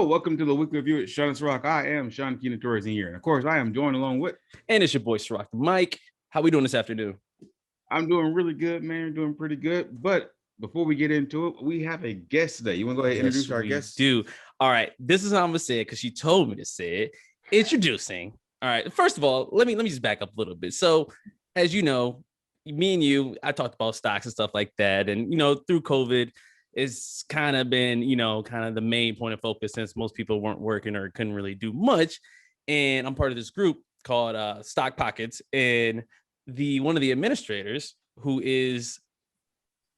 welcome to the weekly review at Sean and Serak. I am Sean Keenan Torres in here, and of course, I am joined along with. And it's your boy Serak, Mike. How we doing this afternoon? I'm doing really good, man. Doing pretty good. But before we get into it, we have a guest today. You want to go ahead and introduce our guest? Do. All right. This is how I'm gonna say it because she told me to say it. Introducing. All right. First of all, let me just back up a little bit. So, as you know, me and you, I talked about stocks and stuff like that, and through COVID, it's kind of been kind of the main point of focus since most people weren't working or couldn't really do much. And I'm part of this group called Stock Pockets, and one of the administrators, who is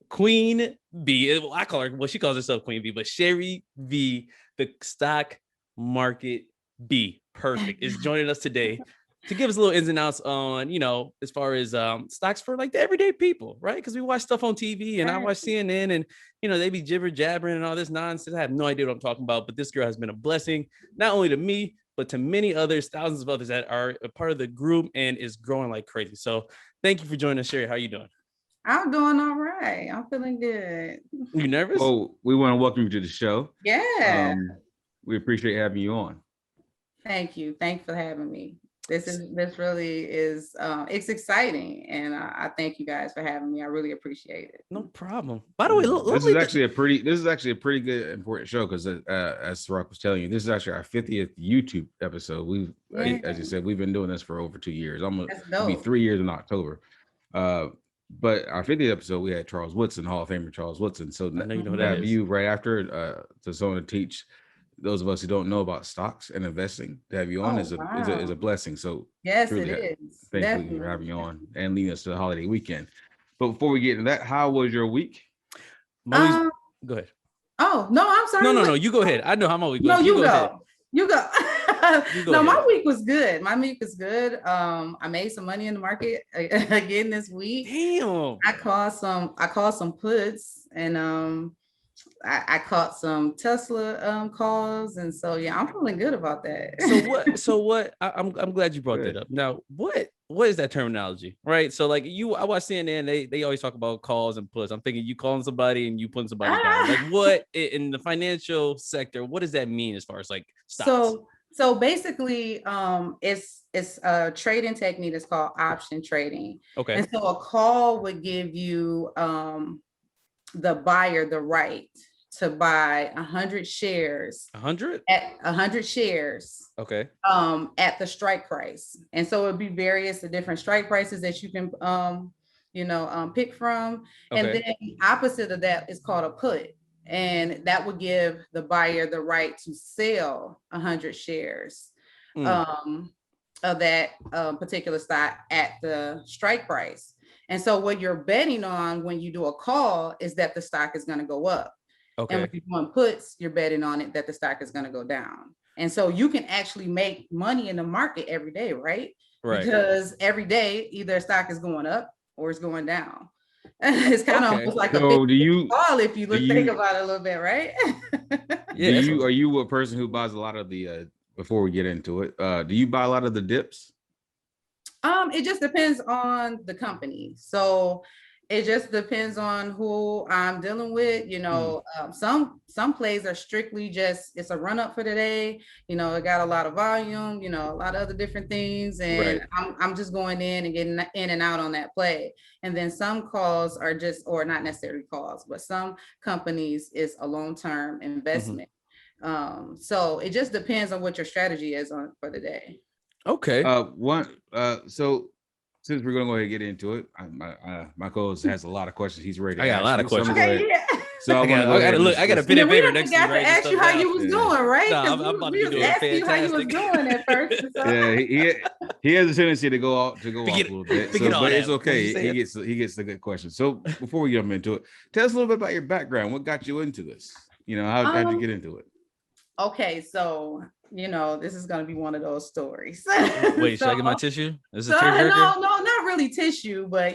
Queen B, well, I call her, well, she calls herself Queen B, but Sherri V, the stock market B, perfect, is joining us today to give us a little ins and outs on, as far as stocks for like the everyday people, right? Because we watch stuff on TV and I watch CNN and, they be jibber jabbering and all this nonsense. I have no idea what I'm talking about, but this girl has been a blessing, not only to me, but to many others, thousands of others that are a part of the group and is growing like crazy. So thank you for joining us, Sherri. How are you doing? I'm doing all right. I'm feeling good. You nervous? Well, we want to welcome you to the show. Yeah. We appreciate having you on. Thank you. Thanks for having me. This really is it's exciting, and I thank you guys for having me. I really appreciate it. No problem. By the way, this is actually a pretty good important show because as Serak was telling you, this is actually our 50th YouTube episode. As you said, we've been doing this for over 2 years. Almost it'll be 3 years in October. But our 50th episode, we had Charles Woodson, Hall of Famer Charles Woodson. So I know you know to that have you right after to someone to teach those of us who don't know about stocks and investing, to have you on is a blessing. So yes, it is. Thank you for having you on and leading us to the holiday weekend. But before we get into that, how was your week? Go ahead. Oh no, I'm sorry. No. You go ahead. I know how my week goes. No, you go. Ahead. You go. No, my week was good. I made some money in the market again this week. Damn. I called some puts, and I caught some Tesla calls, and so yeah, I'm feeling good about that. So what? I'm glad you brought that up. Now, what is that terminology, right? So like I watch CNN, they always talk about calls and puts. I'm thinking you calling somebody and you putting somebody down. Like what in the financial sector? What does that mean as far as like stocks? So basically, it's a trading technique that's called option trading. Okay. And so a call would give you the buyer the right to buy 100 shares. 100? At 100 shares. Okay. At the strike price. And so it'd be various the different strike prices that you can pick from. Okay. And then opposite of that is called a put. And that would give the buyer the right to sell 100 shares of that particular stock at the strike price. And so what you're betting on when you do a call is that the stock is going to go up. Okay. And when you're doing puts, you're betting on it that the stock is going to go down. And so you can actually make money in the market every day, right? Right. Because every day either a stock is going up or it's going down. It's kind of almost like a big call if you think about it a little bit, right? Yeah. Are you a person who buys a lot of the before we get into it? Do you buy a lot of the dips? It just depends on the company. So it just depends on who I'm dealing with. Some plays are strictly just it's a run up for the day. It got a lot of volume. A lot of other different things, and I'm just going in and getting in and out on that play. And then some calls are or not necessarily calls, but some companies is a long-term investment. Mm-hmm. So it just depends on what your strategy is for the day. Okay. So since we're gonna go ahead and get into it, my co-host has a lot of questions. He's ready. I got a lot of questions. So I got a pen and paper next to me. Right, to ask you how you was doing, right? No, I'm about to do asking you how you was doing at first. So. Yeah, he has a tendency to go off a little bit. But it's okay. He gets the good questions. So before we jump into it, tell us a little bit about your background. What got you into this? How'd you get into it? Okay, so this is gonna be one of those stories. Wait, should I get my tissue? Is it no, not really tissue, but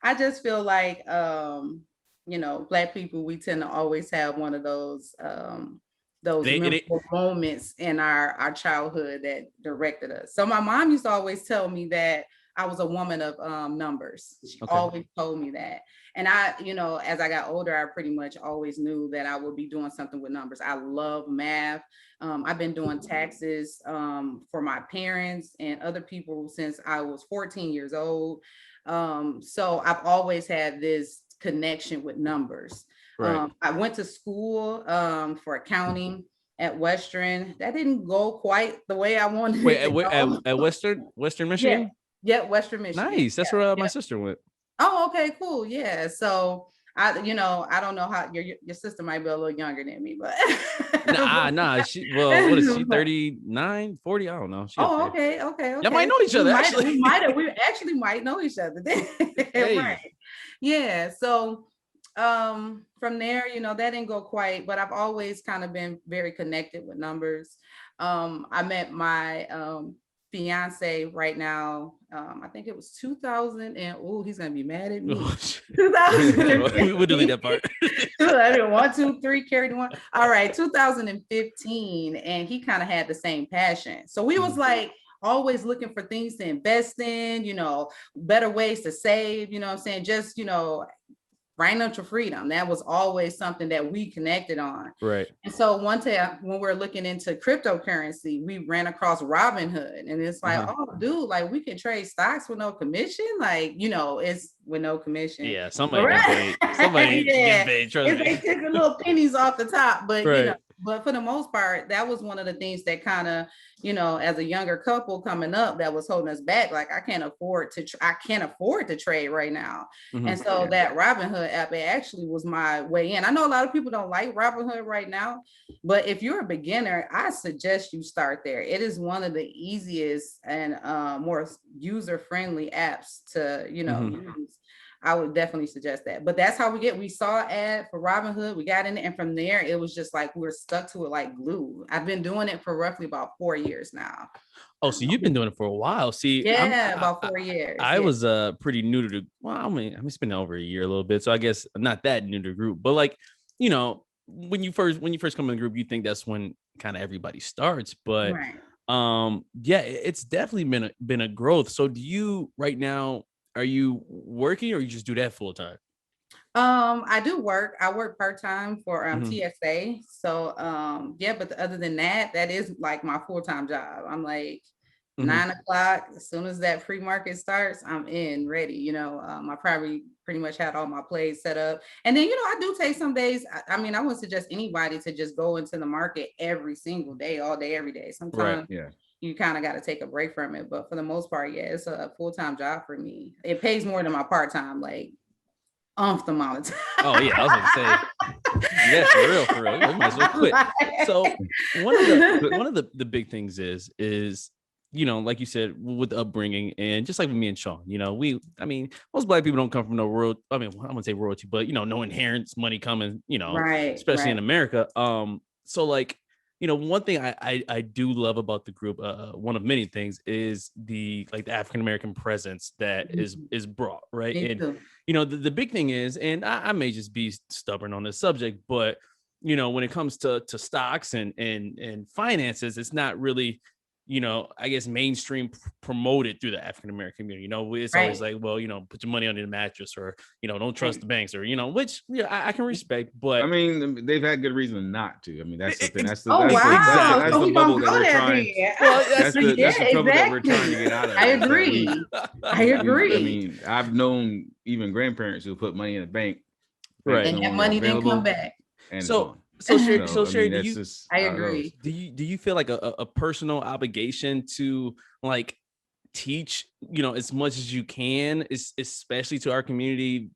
I just feel like Black people, we tend to always have one of those memorable moments in our childhood that directed us. So my mom used to always tell me that I was a woman of numbers. She always told me that. And I, as I got older, I pretty much always knew that I would be doing something with numbers. I love math. I've been doing taxes for my parents and other people since I was 14 years old. So I've always had this connection with numbers. Right. I went to school for accounting at Western. That didn't go quite the way I wanted. Wait, at Western Michigan? Yeah, Western Michigan. Nice. That's where my sister went. Oh, okay, cool. Yeah. So I don't know how your sister might be a little younger than me, but nah. What is she? 39, 40? I don't know. Okay. Y'all might know each other. We actually might know each other. Hey. Right. Yeah. So from there, that didn't go quite, but I've always kind of been very connected with numbers. I met my fiance right now. I think it was 2000 and he's gonna be mad at me. 2000. We'll delete that part. 1, 2, 3, carried one. All right, 2015, and he kind of had the same passion. So we was like always looking for things to invest in, better ways to save. You know what I'm saying? Just financial freedom. That was always something that we connected on. Right. And so one time when we're looking into cryptocurrency, we ran across Robinhood, and it's like, oh dude, like we can trade stocks with no commission. Like, it's with no commission. Yeah. Somebody get paid. Somebody get paid. Trust me. They took the little pennies off the top, but but for the most part, that was one of the things that kind of, as a younger couple coming up, that was holding us back. Like, I can't afford to trade right now. Mm-hmm. And so that Robinhood app, it actually was my way in. I know a lot of people don't like Robinhood right now, but if you're a beginner, I suggest you start there. It is one of the easiest and more user-friendly apps to, use. I would definitely suggest that. But that's how we saw an ad for Robinhood. We got in it. And from there, it was just like we were stuck to it like glue. I've been doing it for roughly about 4 years now. Oh, so you've been doing it for a while. See, about 4 years. I was pretty new to it's been over a year a little bit. So I guess I'm not that new to the group. But like, when you first come in the group, you think that's when kind of everybody starts. But it's definitely been a growth. So do you right now, are you working or you just do that full time? I do work. I work part-time for TSA. So but other than that, that is like my full-time job. I'm like 9 o'clock. As soon as that free market starts, I'm ready. I probably pretty much had all my plays set up. And then, I do take some days. I wouldn't suggest anybody to just go into the market every single day, all day, every day. Sometimes you kind of got to take a break from it. But for the most part, it's a full-time job for me. It pays more than my part-time, like the amount of time. Oh, yeah. I was going to say, yeah, for real. You might as well quit. So one of the big things is, like you said, with the upbringing and just like with me and Sean, most Black people don't come from no royalty. I wouldn't say royalty, but, no inherent money coming, especially in America. So like, one thing I do love about the group, one of many things, is the African American presence that is brought, right? And the big thing is, and I may just be stubborn on this subject, but when it comes to stocks and finances, it's not really I guess mainstream promoted through the African American community. It's always like, well, put your money under the mattress, or don't trust the banks, or which I can respect, but they've had good reason not to. That's the thing. That's the bubble that we're trying. Well, that's the trouble that we're trying to get out of. I agree. I've known even grandparents who put money in the bank, right, and that money didn't come back. And Sherri, I agree. Do you feel like a personal obligation to like teach, as much as you can, especially to our community,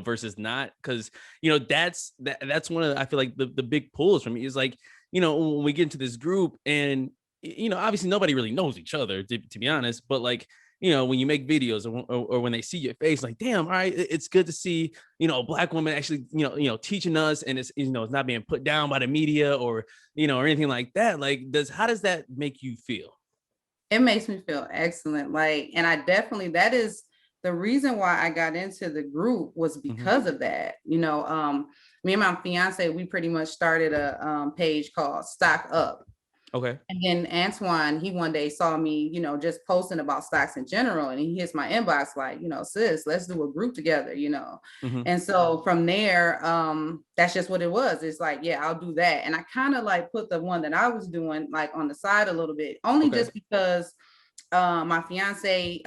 versus not? Because that's one of I feel like the big pulls for me is like, when we get into this group and obviously nobody really knows each other, to be honest, but like, when you make videos or when they see your face, like, damn, all right, it's good to see, a Black woman actually, teaching us, and it's, it's not being put down by the media or, or anything like that. Like, how does that make you feel? It makes me feel excellent. Like, and I definitely, that is the reason why I got into the group, was because of that. Me and my fiance, we pretty much started a page called Stock Up. Okay. And then Antoine, he one day saw me, you know, just posting about stocks in general. And he hits my inbox like, you know, sis, let's do a group together, you know. Mm-hmm. And so from there, that's just what it was. It's like, yeah, I'll do that. And I kind of like put the one that I was doing like on the side a little bit, only just because my fiance,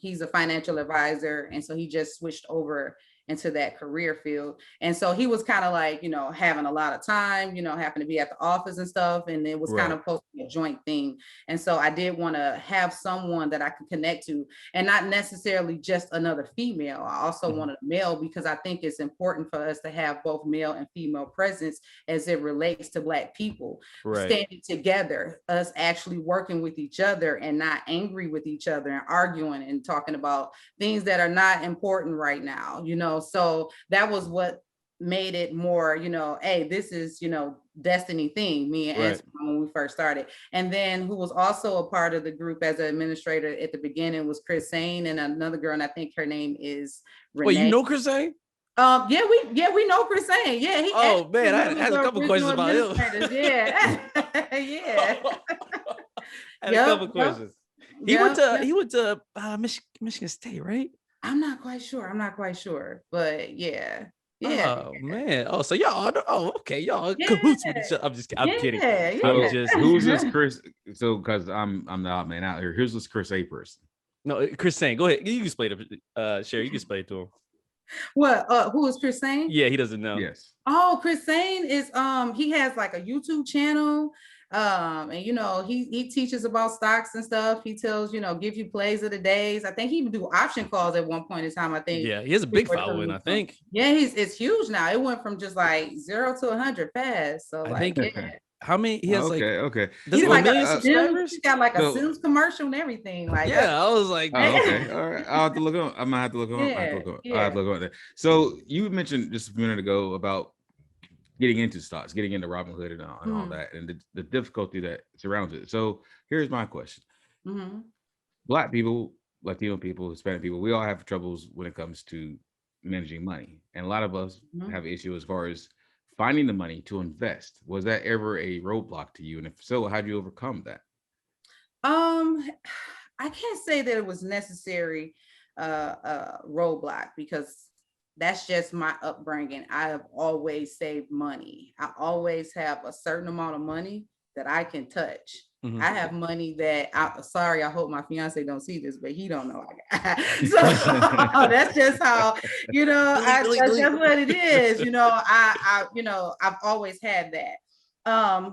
he's a financial advisor. And so he just switched over into that career field. And so he was kind of like, you know, having a lot of time, you know, happened to be at the office and stuff. And it was kind of supposed to be a joint thing. And so I did want to have someone that I could connect to, and not necessarily just another female. I also wanted a male, because I think it's important for us to have both male and female presence as it relates to Black people, standing together, us actually working with each other and not angry with each other and arguing and talking about things that are not important right now, you know. So that was what made it more, you know, hey, this is, you know, destiny thing, me and Antoine, when we first started. And then who was also a part of the group as an administrator at the beginning was Chris Sane and another girl, and I think her name is Renee. Wait, you know Chris Sane? Yeah, we know Chris Sane. Yeah, he. Oh man, I had a couple questions about him. Yeah, yeah. I had a couple questions. He went to Michigan State, right? I'm not quite sure, but yeah. Yeah. Oh man. Oh, so y'all. Oh, okay. Y'all cahoots with each other. I'm kidding. Yeah. Who's this Chris? So, because I'm the odd man out here. Here's this Chris A person. No, Chris Sane. Go ahead. You can explain it. Sherri, you can explain it to him. What? Who is Chris Sane? Yeah, he doesn't know. Yes. Oh, Chris Sane is he has like a YouTube channel. And you know, he teaches about stocks and stuff. He tells, you know, give you plays of the days. I think he even do option calls at one point in time. I think. Yeah, he has a big following, I think. Yeah, it's huge now. It went from just like 0 to 100 fast. So I think how many he has okay. He's like million subscribers? He's got like a Sims commercial and everything. Like I was like, okay, all right. I'll have to look on. I'm gonna have to look on. I'll have to look on that. So you mentioned just a minute ago about getting into stocks, getting into Robinhood and all that, and the difficulty that surrounds it. So here's my question. Black people, Latino people, Hispanic people, we all have troubles when it comes to managing money. And a lot of us have an issue as far as finding the money to invest. Was that ever a roadblock to you? And if so, how do you overcome that? I can't say that it was necessary roadblock, because that's just my upbringing. I have always saved money. I always have a certain amount of money that I can touch. I have money that I hope my fiance don't see this, but he don't know I got. So that's just how, you know, that's just what it is. You know, I've always had that.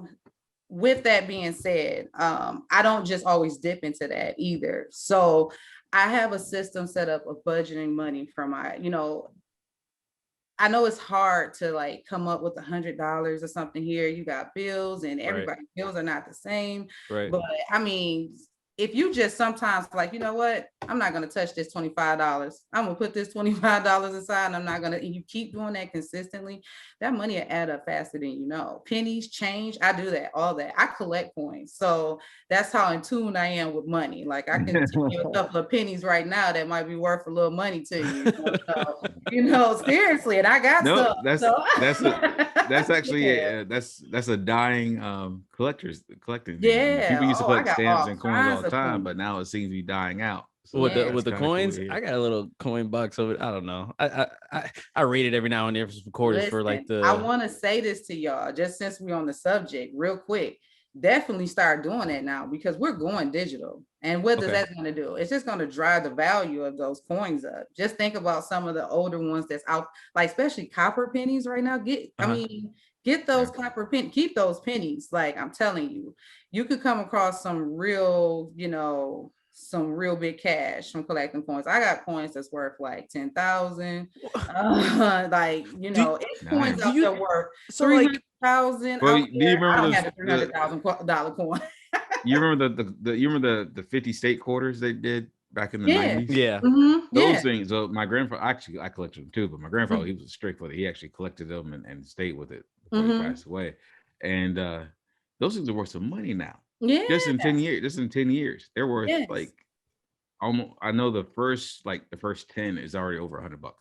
With that being said, I don't just always dip into that either. So I have a system set up of budgeting money for my, you know, I know it's hard to like come up with $100 or something here. You got bills, and everybody's bills are not the same. Right. But I mean, if you just sometimes like, you know what, I'm not going to touch this $25. I'm going to put this $25 aside, and I'm not going to, and you keep doing that consistently, that money will add up faster than you know. Pennies, change, I do that, all that. I collect coins. So that's how in tune I am with money. Like I can give you a couple of pennies right now that might be worth a little money to you. So, you know, seriously, and I got stuff. That's actually that's a dying collecting. Yeah, people used to collect stamps and coins all the time, but now it seems to be dying out. So with the coins, cool. I got a little coin box over. I don't know. I read it every now and then for some quarters. Listen, for like the. I want to say this to y'all, just since we're on the subject, real quick. Definitely start doing that now, because we're going digital. And what does that going to do? It's just going to drive the value of those coins up. Just think about some of the older ones that's out, like especially copper pennies right now. Get those copper pennies, keep those pennies. Like I'm telling you, you could come across some real, you know, some real big cash from collecting coins. I got coins that's worth like 10,000. Like, you know, coins out there worth 300,000. Well, do you remember I don't have a $300,000 coin. You remember the 50 state quarters they did back in the 90s? Yeah. Those things. So my grandfather, actually, I collected them too, but my grandfather, he was strict with it. He actually collected them and stayed with it before he passed away. And those things are worth some money now. Yeah. Just in 10 years. They're worth like almost, I know the first 10 is already over $100.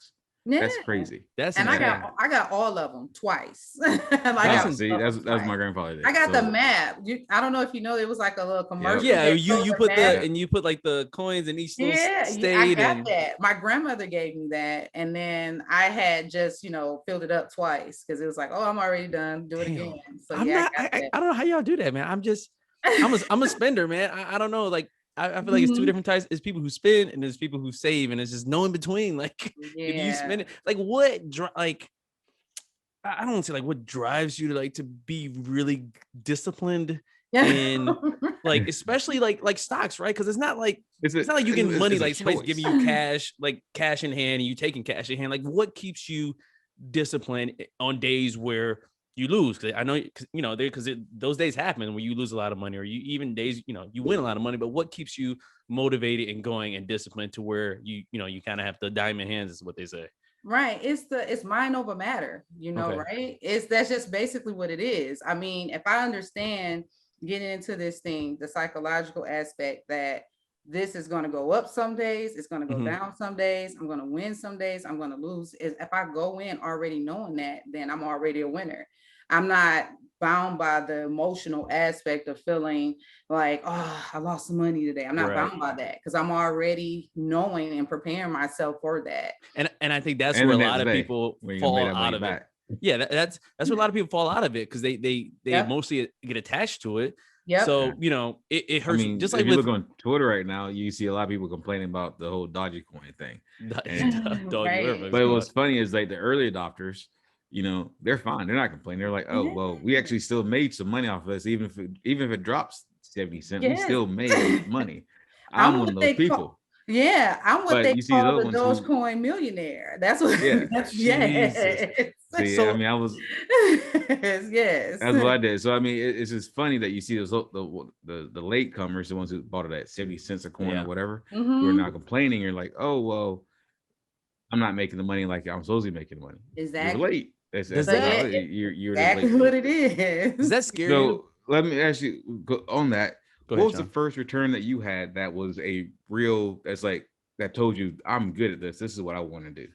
Yeah. That's crazy. That's and insane. I got all of them twice. See, that's my grandfather did. I got the map. I don't know if you know, it was like a little commercial. Yeah, you put you put like the coins in each little state. I got that. My grandmother gave me that, and then I had just filled it up twice because it was like, oh, I'm already done. Do it again. So I don't know how y'all do that, man. I'm a spender, man. I don't know, like. I feel like it's two different types. It's people who spend and there's people who save, and it's just no in between. Like if you spend it, like I don't want to say like what drives you to be really disciplined and like especially like stocks, right? Because it's not like you getting money like somebody's giving you cash in hand and you taking cash in hand. Like what keeps you disciplined on days where you lose? Because I know, because those days happen when you lose a lot of money, or you even days, you win a lot of money. But what keeps you motivated and going and disciplined to where you kind of have the diamond hands, is what they say. Right. It's mind over matter, right? That's just basically what it is. I mean, if I understand getting into this thing, the psychological aspect that this is going to go up some days, it's going to go down some days, I'm going to win some days, I'm going to lose. If I go in already knowing that, then I'm already a winner. I'm not bound by the emotional aspect of feeling like, oh, I lost some money today. I'm not bound by that because I'm already knowing and preparing myself for that. And I think that's where a lot of people fall out of it. Yeah, that's where a lot of people fall out of it because they mostly get attached to it. Yeah. So it hurts. Just like if you look on Twitter right now, you see a lot of people complaining about the whole dodgy coin thing. But what's funny is like the early adopters, they're fine. They're not complaining. They're like, oh, well, we actually still made some money off of this. Even if it drops 70 cents, we still made money. I'm one of those people. I'm what they call the Dogecoin millionaire. That's what. See, I was. Yes. That's what I did. So it's just funny that you see those the latecomers, the ones who bought it at 70 cents a coin or whatever, who are now complaining. You're like, oh well, I'm not making the money like I'm supposed to be making the money. Exactly. You're late. That's you're exactly what it is. Is that scary? So let me ask you on that. What was the first return that you had that was a real, that told you I'm good at this? This is what I want to do.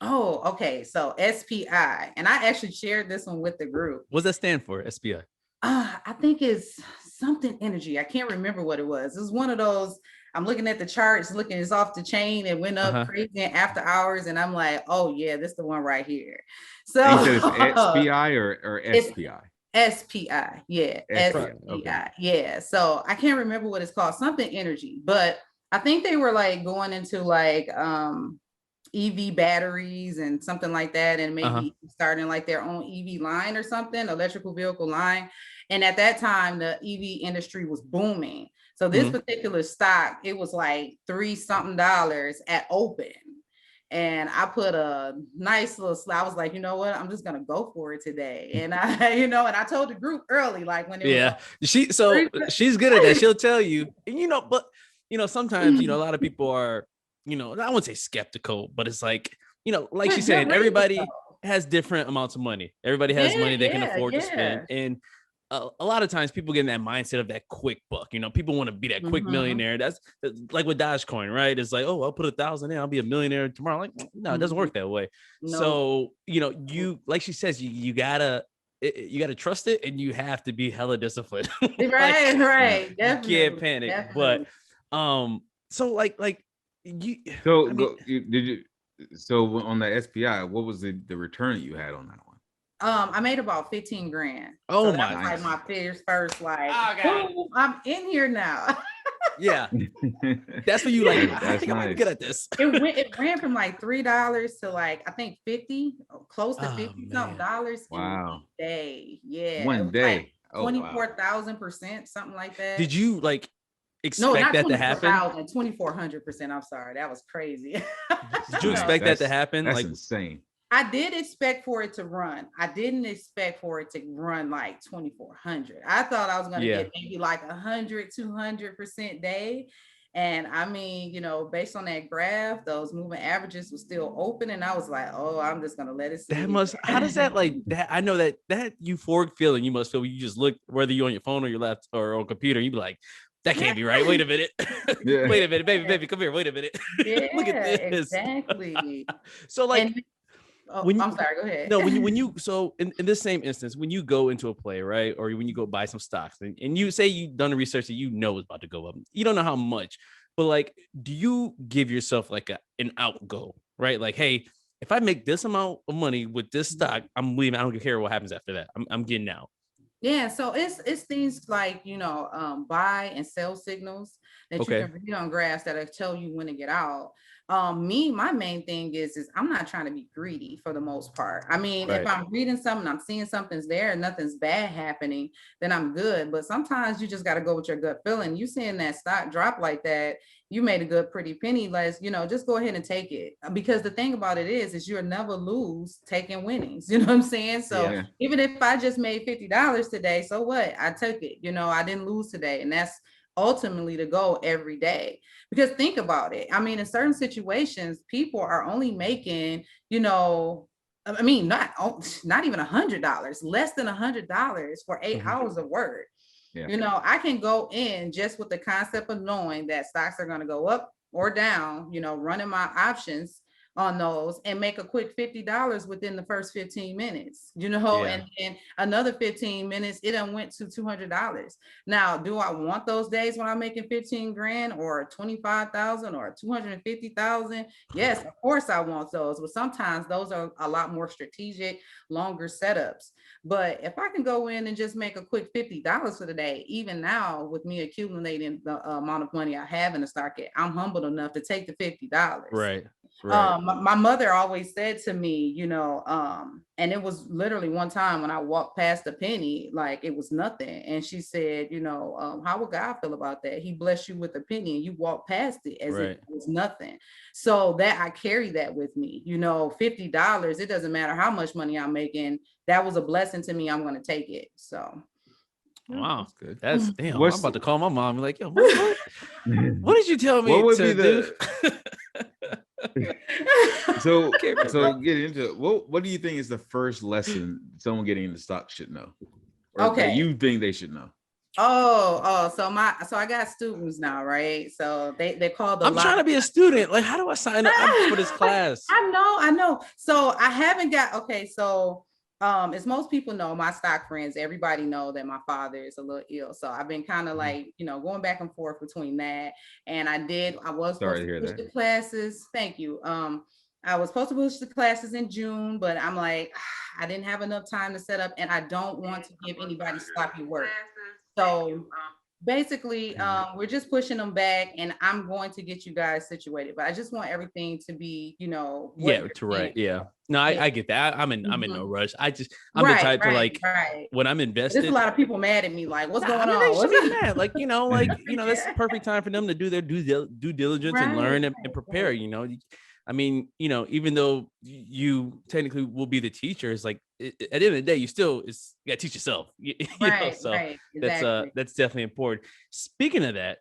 Oh, okay. So SPI, and I actually shared this one with the group. What's that stand for? SPI? I think it's something energy. I can't remember what it was. It was one of those. I'm looking at the charts, it's off the chain. It went up crazy after hours, and I'm like, oh yeah, this is the one right here. So you said it's SPI or SPI? SPI, yeah, SPI, okay. Yeah. So I can't remember what it's called, something energy, but I think they were like going into like EV batteries and something like that, and maybe starting like their own EV line or something, electrical vehicle line. And at that time, the EV industry was booming. So this particular stock, it was like $3-something at open. And I put a nice little I was like, you know what? I'm just gonna go for it today. And and I told the group early, like when it was she's good at that. She'll tell you, but sometimes a lot of people are, I wouldn't say skeptical, but it's like, like she said, everybody has different amounts of money. Everybody has money they can afford to spend. And a lot of times people get in that mindset of that quick buck. People want to be that quick millionaire. That's like with Dogecoin, right? It's like, oh, I'll put 1,000 in, I'll be a millionaire tomorrow. Like, no, it doesn't work that way. No. So, you, like she says, you gotta trust it, and you have to be hella disciplined. Right. Definitely. You can't panic. Definitely. But so like you. So on the SPI, what was the return that you had on that one? I made about 15 grand. Oh, so that was like my first like, oh, I'm in here now. Yeah. That's what you like. I think I'm good at this. It ran from like $3 to like, I think 50, close to 50 something dollars in a day. Yeah. One day. Like 24,000%, something like that. Did you like expect that to happen? 2,400%. I'm sorry. That was crazy. Did you expect that to happen? That's insane. I did expect for it to run. I didn't expect for it to run like 2,400. I thought I was going to get maybe like 100, 200% day. And I mean, based on that graph, those moving averages were still open. And I was like, oh, I'm just going to let it sit. How does that like that? I know that euphoric feeling you must feel when you just look, whether you're on your phone or your laptop or on computer, you'd be like, that can't be right. Wait a minute. Wait a minute, baby, come here. Wait a minute. Yeah, look at this. Exactly. So like, I'm sorry, go ahead. No, when you so in this same instance, when you go into a play, right, or when you go buy some stocks, and you say you've done the research that you know is about to go up, you don't know how much, but like, do you give yourself like an out goal, right? Like, hey, if I make this amount of money with this stock, I'm leaving. I don't care what happens after that. I'm getting out. Yeah, so it's things like, buy and sell signals that you can read on graphs that'll tell you when to get out. My main thing is I'm not trying to be greedy for the most part. I mean, if I'm reading something, I'm seeing something's there and nothing's bad happening, then I'm good. But sometimes you just got to go with your gut feeling. You seeing that stock drop like that, you made a good pretty penny. Just go ahead and take it, because the thing about it is you'll never lose taking winnings. You know what I'm saying? So even if I just made $50 today, so what? I took it. I didn't lose today, and that's ultimately the goal every day. Because think about it. I mean, in certain situations, people are only making, not even $100, less than $100 for 8 hours of work. Yeah. I can go in just with the concept of knowing that stocks are going to go up or down, running my options on those, and make a quick $50 within the first 15 minutes, and then another 15 minutes, it done went to $200. Now, do I want those days when I'm making 15 grand or 25,000 or 250,000? Yes, of course I want those, but sometimes those are a lot more strategic, longer setups. But if I can go in and just make a quick $50 for the day, even now with me accumulating the amount of money I have in the stock, I'm humbled enough to take the $50. Right. My mother always said to me, and it was literally one time when I walked past a penny, like it was nothing. And she said, how would God feel about that? He blessed you with a penny and you walk past it as if it was nothing. So that I carry that with me, $50, it doesn't matter how much money I'm making. That was a blessing to me. I'm going to take it. So. Wow, that's good. That's damn. I'm about to call my mom and be like, yo, what did you tell me to do? So get into it. What do you think is the first lesson someone getting into stocks should know? Or that you think they should know? So I got students now, right? So they call I'm trying to be a student. Like, how do I sign up for this class? I know. So I haven't got so as most people know, my stock friends, everybody know that my father is a little ill. So I've been kind of like, going back and forth between that. And I was supposed to push the classes. Thank you. I was supposed to push the classes in June, but I'm like, I didn't have enough time to set up, and I don't want to give anybody sloppy work. So basically, we're just pushing them back, and I'm going to get you guys situated, but I just want everything to be, No, I get that. I'm in no rush. I'm the type to like when I'm invested. There's a lot of people mad at me, like, what's going on? What's mad? That's the perfect time for them to do their due diligence and learn and prepare. I mean, even though you technically will be the teacher, it's like at the end of the day, you gotta teach yourself. Exactly. That's definitely important. Speaking of that,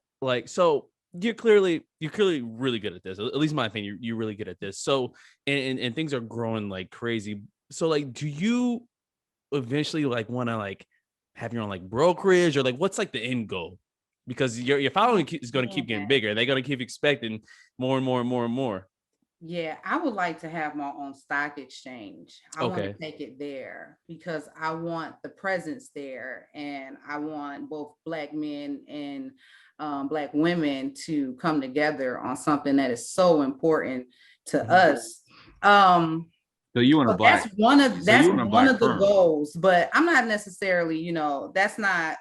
so you're clearly really good at this. At least in my opinion, you're really good at this. So and things are growing like crazy. So do you eventually want to have your own brokerage, or what's the end goal? Because your following is going to keep getting bigger. They're going to keep expecting more and more and more and more. Yeah, I would like to have my own stock exchange. I want to take it there because I want the presence there, and I want both Black men and Black women to come together on something that is so important to us. So you want that's one of the goals, but I'm not necessarily, that's not,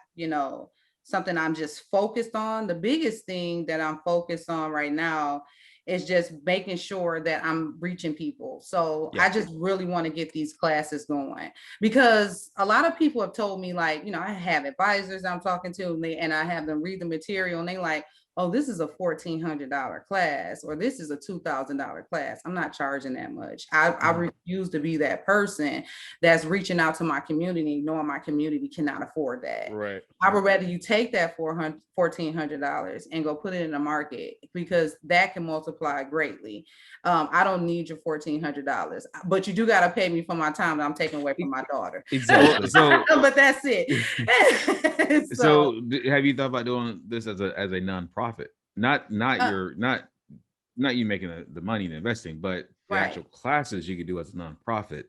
something I'm just focused on. The biggest thing that I'm focused on right now is just making sure that I'm reaching people. So I just really want to get these classes going, because a lot of people have told me, I have advisors I'm talking to, and I have them read the material, and they like, oh, this is a $1,400 class, or this is a $2,000 class. I'm not charging that much. I refuse to be that person that's reaching out to my community, knowing my community cannot afford that. Right. I would rather you take that $1,400 and go put it in the market, because that can multiply greatly. I don't need your $1,400, but you do got to pay me for my time that I'm taking away from my daughter. Exactly. But that's it. So have you thought about doing this as a nonprofit? Not you making the money and investing, but the actual classes you could do as a nonprofit,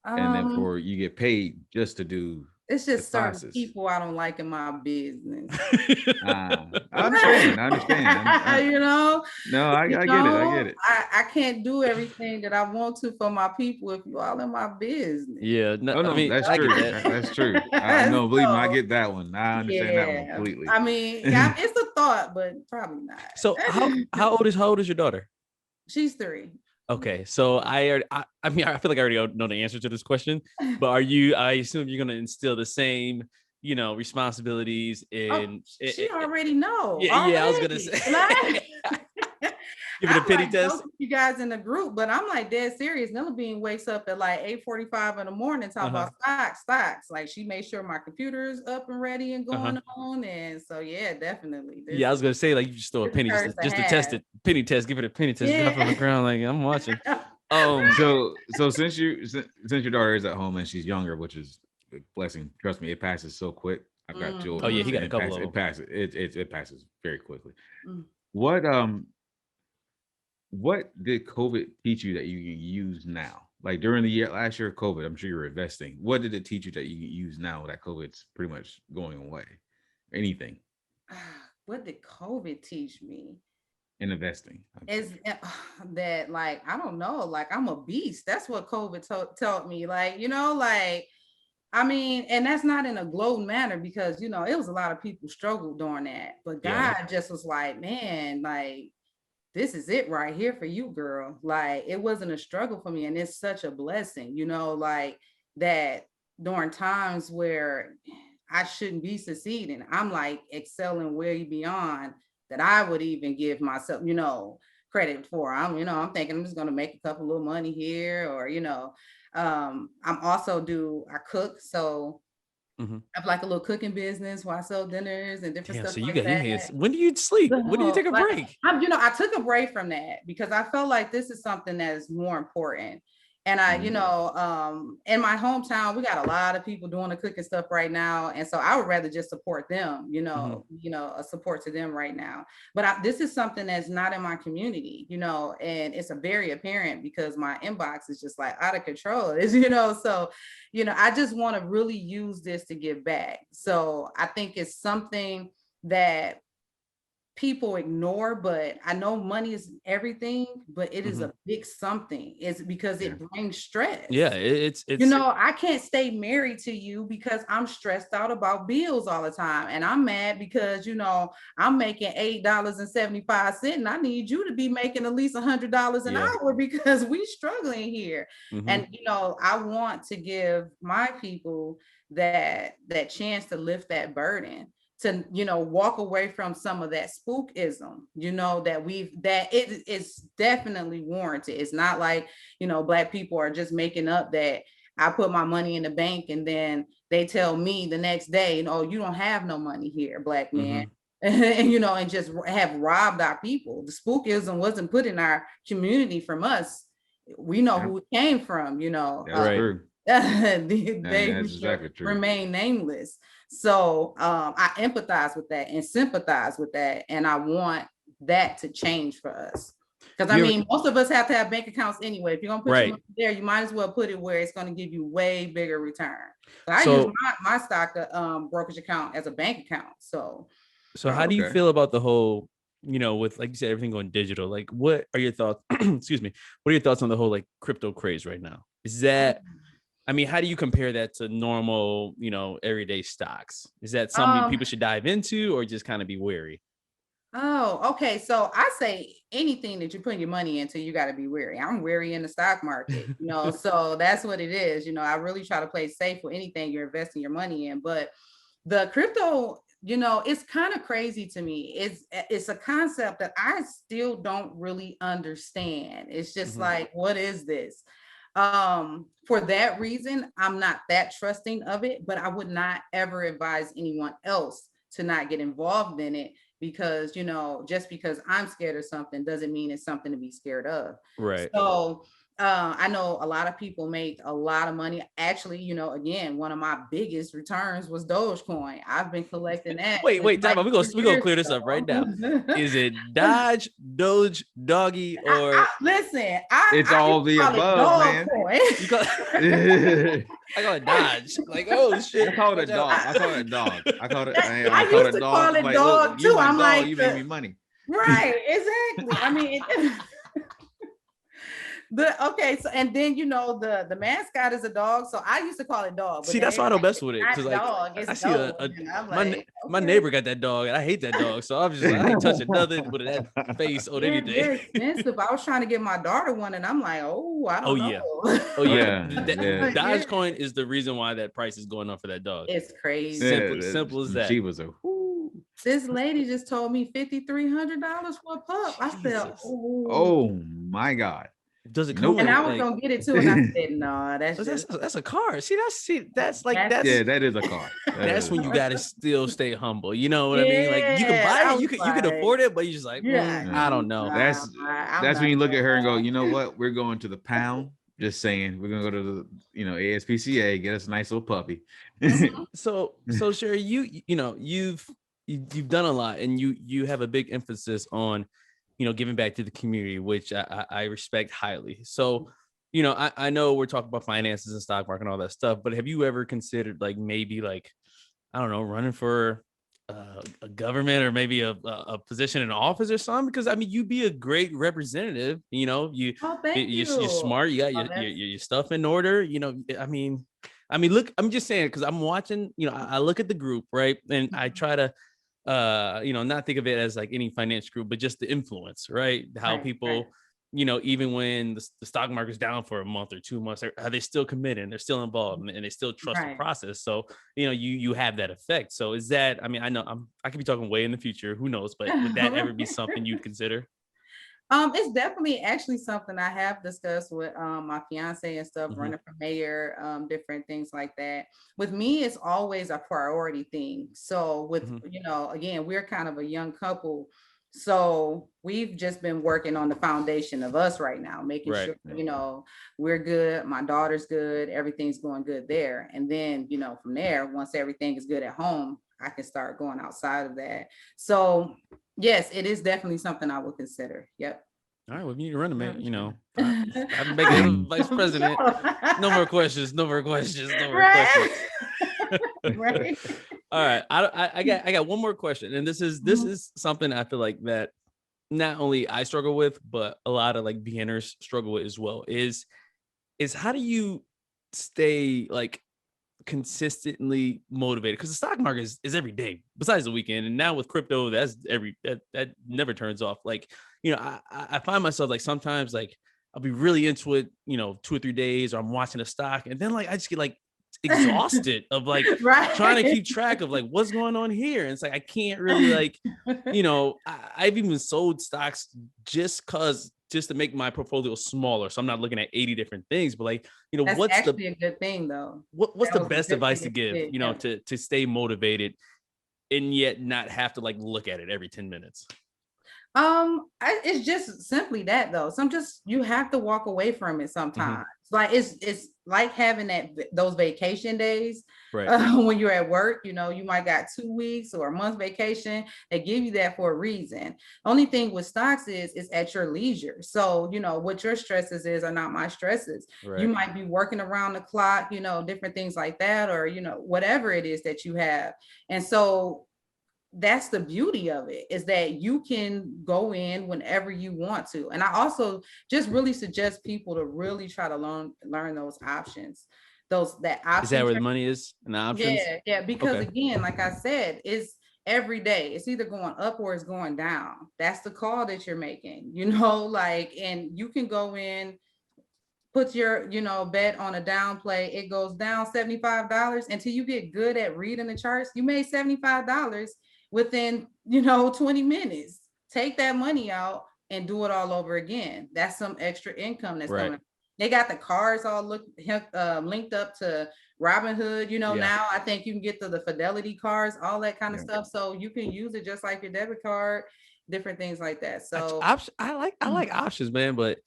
and then you get paid just to do. It's just certain people I don't like in my business. I understand. You know? No, I get it. I can't do everything that I want to for my people if you all in my business. Yeah. No, I mean, that's true. That's true. I know, believe me, I get that one. I understand that one completely. I mean, it's a thought, but probably not. So how old is your daughter? She's 3. Okay, so I mean, I feel like I already know the answer to this question, but I assume you're gonna instill the same, responsibilities in. She already know. Yeah, I was gonna say. Give it a pity test. You guys in the group, but I'm like dead serious. Nella Bean wakes up at like 8:45 in the morning talking about stocks. Like she made sure my computer is up and ready and going on. And so yeah, definitely. I was gonna say like you just throw a penny just to test it. Penny test, give it a penny test, drop on the ground. Like I'm watching. So since your daughter is at home and she's younger, which is a blessing, trust me, it passes so quick. I've got children. Oh yeah, he got a couple of them. It passes very quickly. What did COVID teach you that you can use now? Like during the last year of COVID, I'm sure you were investing. What did it teach you that you can use now that COVID's pretty much going away? Anything? What did COVID teach me? In investing. Is that like, I don't know, like I'm a beast. That's what COVID taught me. Like, I mean, and that's not in a gloating manner because, it was a lot of people struggled during that. But God just was like, man, like, this is it right here for you, girl. Like, it wasn't a struggle for me. And it's such a blessing, like that during times where I shouldn't be succeeding, I'm like excelling way beyond that I would even give myself, credit for. I'm thinking I'm just going to make a couple little money here or, I'm also I cook. So I have like a little cooking business where I sell dinners and different stuff. So you got hands. When do you sleep? When do you take a break? I took a break from that because I felt like this is something that is more important. And I, in my hometown, we got a lot of people doing the cooking stuff right now. And so I would rather just support them, a support to them right now. But this is something that's not in my community, and it's a very apparent because my inbox is just like out of control. So, I just want to really use this to give back. So I think it's something that people ignore, but I know money is everything, but it is a big something. It's because it brings stress. Yeah, it's I can't stay married to you because I'm stressed out about bills all the time. And I'm mad because, I'm making $8.75 and I need you to be making at least $100 an hour because we struggling here. And, I want to give my people that chance to lift that burden, to walk away from some of that spookism, that it is definitely warranted. It's not like Black people are just making up that I put my money in the bank and then they tell me the next day, you don't have no money here, Black man. And and just have robbed our people. The spookism wasn't put in our community from us. We know who it came from. True. They exactly true. Remain nameless. So I empathize with that and sympathize with that. And I want that to change for us. Because most of us have to have bank accounts anyway. If you're going to put your money there, you might as well put it where it's going to give you way bigger return. So I use my stock brokerage account as a bank account. So how do you feel about the whole, with, like you said, everything going digital? Like, what are your thoughts? Excuse me. What are your thoughts on the whole like crypto craze right now? Is that, how do you compare that to normal, everyday stocks? Is that something people should dive into or just kind of be wary? Oh, okay. So I say anything that you're putting your money into, you got to be wary. I'm wary in the stock market, so that's what it is. I really try to play safe with anything you're investing your money in. But the crypto, it's kind of crazy to me. It's a concept that I still don't really understand. It's just like, what is this? For that reason, I'm not that trusting of it, but I would not ever advise anyone else to not get involved in it because, just because I'm scared of something doesn't mean it's something to be scared of. Right. So I know a lot of people make a lot of money. Actually, you know, again, one of my biggest returns was Dogecoin. I've been collecting that. Wait, time out. We're gonna clear this ago. up right now. Is it Dodge, Doge, Doggy, or listen? It's all the above, man. I call it Dodge. Like, oh shit. I call it a dog. I call it a dog. I call it. I used to call it dog too. I'm like, you make me money. Right, exactly. I mean, okay, so and then you know the mascot is a dog, so I used to call it dog. See, that's why I don't mess with it, because like dog, I see my neighbor got that dog, and I hate that dog, so I'm just like, I ain't touching nothing with that face or anything. They're expensive. I was trying to get my daughter one, and I'm like, I don't know. Dogecoin is the reason why that price is going up for that dog. It's crazy. Simple as that. She was a. This lady just told me $5,300 for a pup. I said, oh my God. Does it come? And I was gonna get it too, and I said, no, that's a car. That's that is a car. That's when you gotta still stay humble. You know what I mean? Like you can buy it, you can afford it, but you're just like, I don't know. That's when you look at her and go, you know what? We're going to the pound. Just saying, we're gonna go to the ASPCA, get us a nice little puppy. So Sherri, you've done a lot, and you have a big emphasis on giving back to the community, which I respect highly. So, I know we're talking about finances and stock market and all that stuff, but have you ever considered maybe I don't know, running for a government or maybe a position in office or something? Because I mean, you'd be a great representative. You're smart. You got your stuff in order. I mean, look, I'm just saying, because I'm watching. I look at the group, right, and I try to not think of it as any finance group, but just the influence, right? How people, even when the stock market's down for a month or 2 months, are they still committed? They're still involved, and they still trust the process. So, you have that effect. So is that, I mean, I know I could be talking way in the future, who knows, but would that ever be something you'd consider? It's definitely actually something I have discussed with my fiance and stuff, running for mayor, different things like that. With me, it's always a priority thing. So with, again, we're kind of a young couple. So we've just been working on the foundation of us right now, making sure, we're good. My daughter's good. Everything's going good there. And then, from there, once everything is good at home, I can start going outside of that. So yes, it is definitely something I would consider. Yep. All right. Well, you need to run, man. I'm making vice president. No more questions. Right. All right. I got one more question, and this is something I feel like that not only I struggle with, but a lot of beginners struggle with as well. Is how do you stay consistently motivated? Because the stock market is every day besides the weekend, and now with crypto, that never turns off. I find myself sometimes I'll be really into it 2 or 3 days, or I'm watching a stock, and then I just get exhausted of trying to keep track of what's going on here, and it's I can't really I've even sold stocks just to make my portfolio smaller, so I'm not looking at 80 different things. But that's what's actually a good thing though. What's the best advice to give to stay motivated and yet not have to look at it every 10 minutes? It's just simply that though. You have to walk away from it sometimes. It's like having those vacation days, right? When you're at work, you might got 2 weeks or a month's vacation. They give you that for a reason. Only thing with stocks is it's at your leisure. So, what your stresses are not my stresses. Right. You might be working around the clock, different things like that, or, whatever it is that you have. And so that's the beauty of it, is that you can go in whenever you want to. And I also just really suggest people to really try to learn those options. That option. Is that where the money is in the options? Yeah. Because again, like I said, it's every day. It's either going up or it's going down. That's the call that you're making, and you can go in, put your, bet on a down play. It goes down $75 until you get good at reading the charts. You made $75 within 20 minutes. Take that money out and do it all over again. That's some extra income that's coming. They got the cards all linked up to Robinhood. Now I think you can get the Fidelity cards, all that kind of stuff. So you can use it just like your debit card, different things like that. So I like options, man, but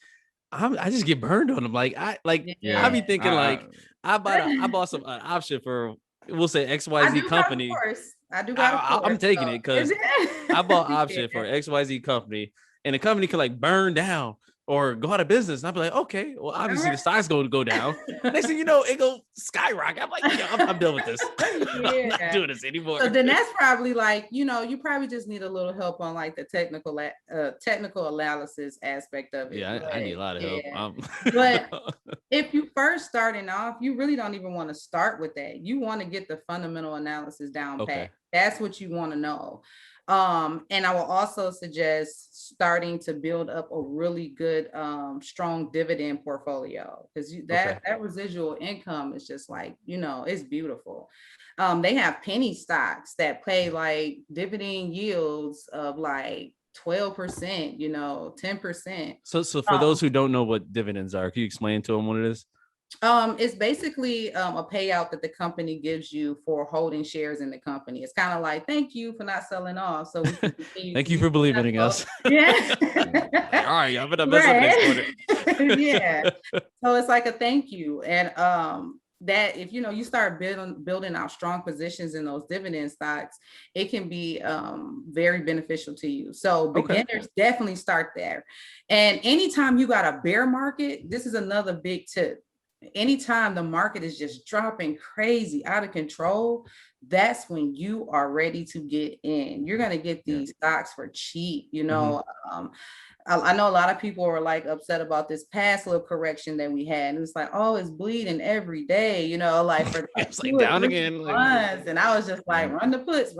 I just get burned on them. Like I be thinking I bought some option for, we'll say XYZ company. I do got a course. I'm taking it because I bought option for XYZ company, and the company could like burn down or go out of business. And I'd be like, okay, well, obviously the stock's going to go down. Next thing you know, it go skyrocket. I'm like, I'm done with this. I'm not doing this anymore. So then that's probably like, you probably just need a little help on like the technical analysis aspect of it. Yeah, I need a lot of help. But if you first starting off, you really don't even want to start with that. You want to get the fundamental analysis down pat. That's what you want to know. And I will also suggest starting to build up a really good, strong dividend portfolio, because that residual income is just like, it's beautiful. They have penny stocks that pay like dividend yields of like 12%, 10%. So for those who don't know what dividends are, can you explain to them what it is? It's basically a payout that the company gives you for holding shares in the company. It's kind of like, thank you for not selling off. So we can thank you for believing in us. Yeah. All right, I'm gonna mess up next quarter. Yeah. So it's like a thank you. And that if you start building out strong positions in those dividend stocks, it can be very beneficial to you. So beginners definitely start there. And anytime you got a bear market, this is another big tip. Anytime the market is just dropping crazy out of control, that's when you are ready to get in. You're going to get these stocks for cheap. I know a lot of people were like upset about this past little correction that we had. And it's like, oh, it's bleeding every day, like for it's like down again. Months. And I was just like, run the puts.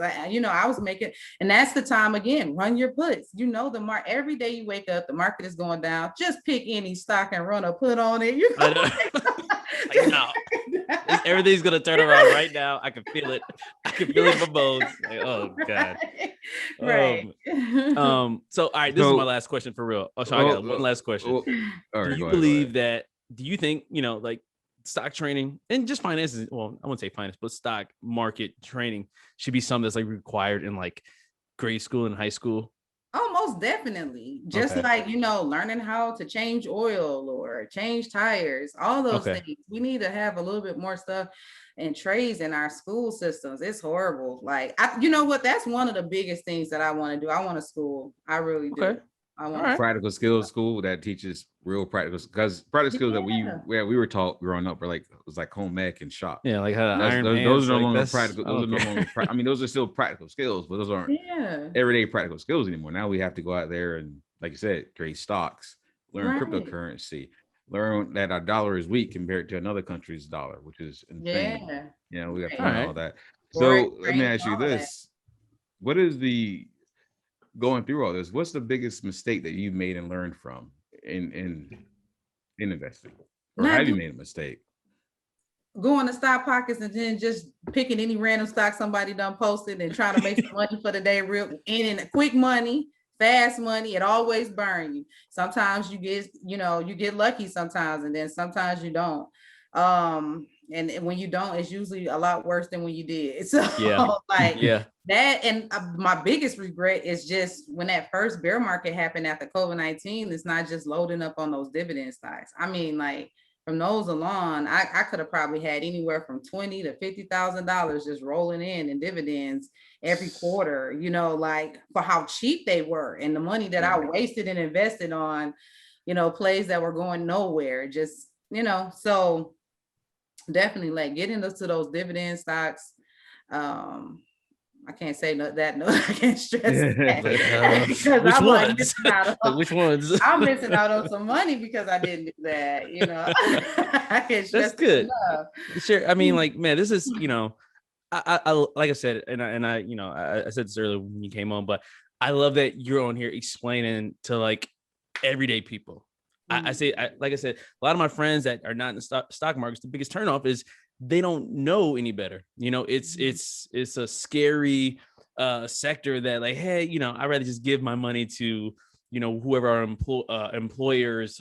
I was making, and that's the time again, run your puts. The market, every day you wake up, the market is going down. Just pick any stock and run a put on it. Everything's gonna turn around right now. I can feel it. I can feel it in my bones. Like, oh God. Right. So all right, this is my last question for real. Oh, so I got one last question. Do you believe that? Do you think like stock training and just finances? Well, I wouldn't say finance, but stock market training should be something that's like required in like grade school and high school? Oh, most definitely. Just like, learning how to change oil or change tires, all those things. We need to have a little bit more stuff and trades in our school systems. It's horrible. Like, that's one of the biggest things that I want to do. I want a school. I really do. I want practical skills school that teaches real practical, because practical skills that we were taught growing up were like, it was like home ec and shop. Yeah, like how those are no longer practical. Those are no longer. I mean, those are still practical skills, but those aren't everyday practical skills anymore. Now we have to go out there and, like you said, trade stocks, learn cryptocurrency, learn that our dollar is weak compared to another country's dollar, which is insane. We have to learn all that. So let me ask you this: what is the going through all this, what's the biggest mistake that you've made and learned from in investing? Or have you made a mistake? Going to stock pockets and then just picking any random stock somebody done posted and trying to make some money for the day, real in quick money, fast money. It always burns you. Sometimes you get lucky sometimes, and then sometimes you don't. And when you don't, it's usually a lot worse than when you did. So that, and my biggest regret is just when that first bear market happened after COVID-19, it's not just loading up on those dividend stocks. I mean, like from those alone, I could have probably had anywhere from $20,000 to $50,000 just rolling in dividends every quarter, like for how cheap they were and the money that I wasted and invested on, plays that were going nowhere. Just, so definitely like get into those dividend stocks. I can't say that. No, I can't stress that. Because which I'm ones? like missing out on, which ones? I'm missing out on some money because I didn't do that. I can't stress. That's good. Sure. I mean, like, man, this is, I like I said, and I said this earlier when you came on, but I love that you're on here explaining to like everyday people. I say, like I said, a lot of my friends that are not in the stock markets, the biggest turnoff is they don't know any better. It's a scary sector that like, hey, I'd rather just give my money to, whoever our employers,